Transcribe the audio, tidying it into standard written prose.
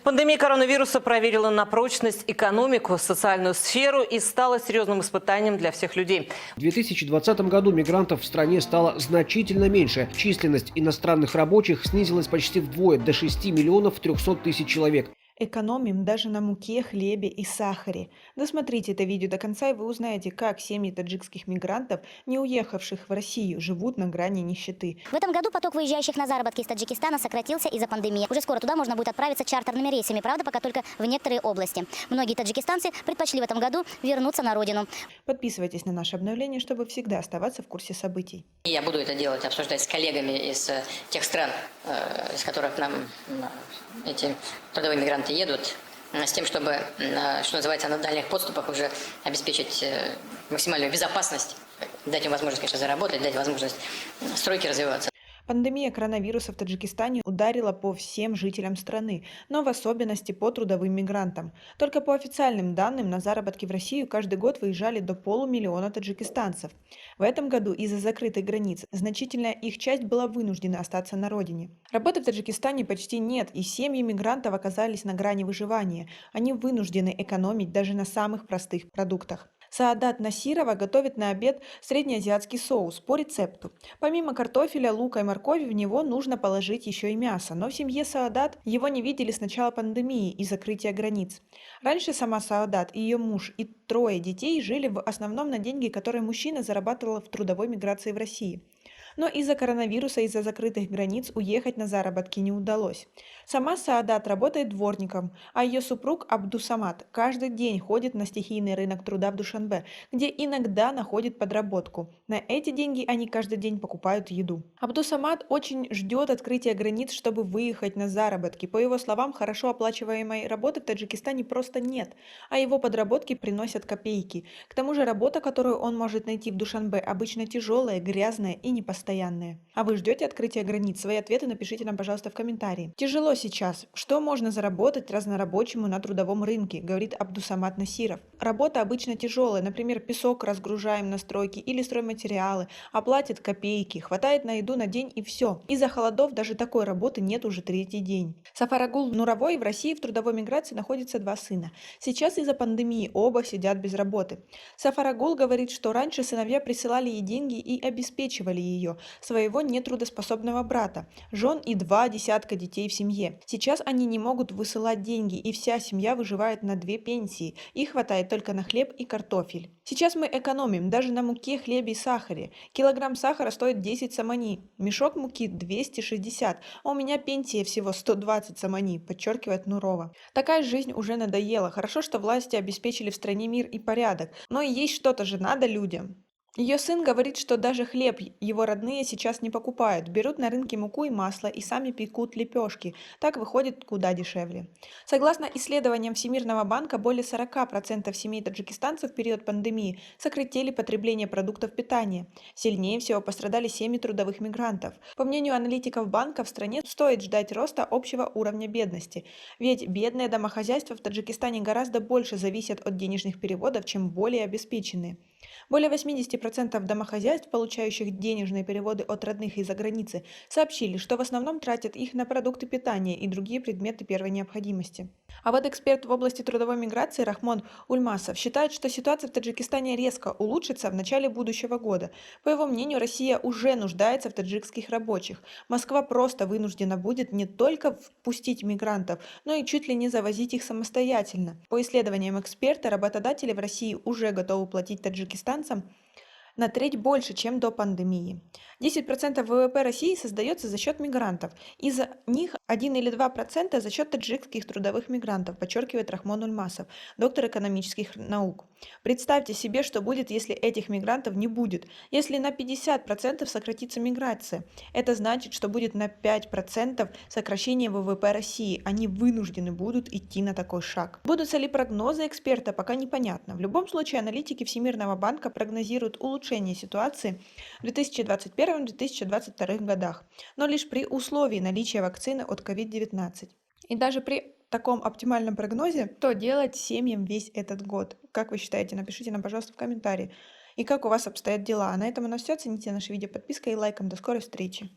Пандемия коронавируса проверила на прочность экономику, социальную сферу и стала серьезным испытанием для всех людей. В 2020 году мигрантов в стране стало значительно меньше. Численность иностранных рабочих снизилась почти вдвое, до 6 миллионов 300 тысяч человек. Экономим даже на муке, хлебе и сахаре. Досмотрите это видео до конца, и вы узнаете, как семьи таджикских мигрантов, не уехавших в Россию, живут на грани нищеты. В этом году поток выезжающих на заработки из Таджикистана сократился из-за пандемии. Уже скоро туда можно будет отправиться чартерными рейсами, правда, пока только в некоторые области. Многие таджикистанцы предпочли в этом году вернуться на родину. Подписывайтесь на наше обновление, чтобы всегда оставаться в курсе событий. Я буду это делать, обсуждать с коллегами из тех стран, из которых нам эти трудовые мигранты едут, с тем, чтобы, что называется, на дальних подступах уже обеспечить максимальную безопасность, дать им возможность, конечно, заработать, дать возможность стройке развиваться. Пандемия коронавируса в Таджикистане ударила по всем жителям страны, но в особенности по трудовым мигрантам. Только по официальным данным на заработки в Россию каждый год выезжали до полумиллиона таджикистанцев. В этом году из-за закрытых границ значительная их часть была вынуждена остаться на родине. Работы в Таджикистане почти нет, и семьи мигрантов оказались на грани выживания. Они вынуждены экономить даже на самых простых продуктах. Саадат Насирова готовит на обед среднеазиатский соус по рецепту. Помимо картофеля, лука и моркови в него нужно положить еще и мясо. Но в семье Саадат его не видели с начала пандемии и закрытия границ. Раньше сама Саадат и ее муж и 3 детей жили в основном на деньги, которые мужчина зарабатывал в трудовой миграции в России. Но из-за коронавируса, из-за закрытых границ уехать на заработки не удалось. Сама Саадат работает дворником, а ее супруг Абдусамат каждый день ходит на стихийный рынок труда в Душанбе, где иногда находит подработку. На эти деньги они каждый день покупают еду. Абдусамат очень ждет открытия границ, чтобы выехать на заработки. По его словам, хорошо оплачиваемой работы в Таджикистане просто нет, а его подработки приносят копейки. К тому же работа, которую он может найти в Душанбе, обычно тяжелая, грязная и непостоянная. А вы ждете открытия границ? Свои ответы напишите нам, пожалуйста, в комментарии. Тяжело сейчас. Что можно заработать разнорабочему на трудовом рынке, говорит Абдусамат Насиров. Работа обычно тяжелая, например, песок разгружаем на стройке или стройматериалы, а платят копейки, хватает на еду на день и все. Из-за холодов даже такой работы нет уже 3-й день. Сафарагул Нуровой в России в трудовой миграции находится 2 сына. Сейчас из-за пандемии оба сидят без работы. Сафарагул говорит, что раньше сыновья присылали ей деньги и обеспечивали ее, своего нетрудоспособного брата, жен и 2 десятка детей в семье. Сейчас они не могут высылать деньги, и вся семья выживает на 2 пенсии, и хватает только на хлеб и картофель. Сейчас мы экономим даже на муке, хлебе и сахаре. Килограмм сахара стоит 10 самани, мешок муки 260, а у меня пенсия всего 120 самани, подчеркивает Нурова. Такая жизнь уже надоела. Хорошо, что власти обеспечили в стране мир и порядок, но и есть что-то же надо людям. Ее сын говорит, что даже хлеб его родные сейчас не покупают, берут на рынке муку и масло и сами пекут лепешки. Так выходит куда дешевле. Согласно исследованиям Всемирного банка, более 40% семей таджикистанцев в период пандемии сократили потребление продуктов питания. Сильнее всего пострадали семьи трудовых мигрантов. По мнению аналитиков банка, в стране стоит ждать роста общего уровня бедности. Ведь бедные домохозяйства в Таджикистане гораздо больше зависят от денежных переводов, чем более обеспеченные. Более 80% домохозяйств, получающих денежные переводы от родных из-за границы, сообщили, что в основном тратят их на продукты питания и другие предметы первой необходимости. А вот эксперт в области трудовой миграции Рахмон Ульмасов считает, что ситуация в Таджикистане резко улучшится в начале будущего года. По его мнению, Россия уже нуждается в таджикских рабочих. Москва просто вынуждена будет не только впустить мигрантов, но и чуть ли не завозить их самостоятельно. По исследованиям эксперта, работодатели в России уже готовы платить таджикистанцам на треть больше, чем до пандемии. 10% ВВП России создается за счет мигрантов. Из них 1 или 2% за счет таджикских трудовых мигрантов, подчеркивает Рахмон Ульмасов, доктор экономических наук. Представьте себе, что будет, если этих мигрантов не будет. Если на 50% сократится миграция, это значит, что будет на 5% сокращение ВВП России. Они вынуждены будут идти на такой шаг. Будут ли прогнозы эксперта, пока непонятно. В любом случае, аналитики Всемирного банка прогнозируют улучшение ситуации в 2021-2022 годах, но лишь при условии наличия вакцины от COVID-19. И даже при таком оптимальном прогнозе, что делать семьям весь этот год? Как вы считаете? Напишите нам, пожалуйста, в комментарии. И как у вас обстоят дела. А на этом у нас все. Цените наше видео подпиской и лайком. До скорой встречи.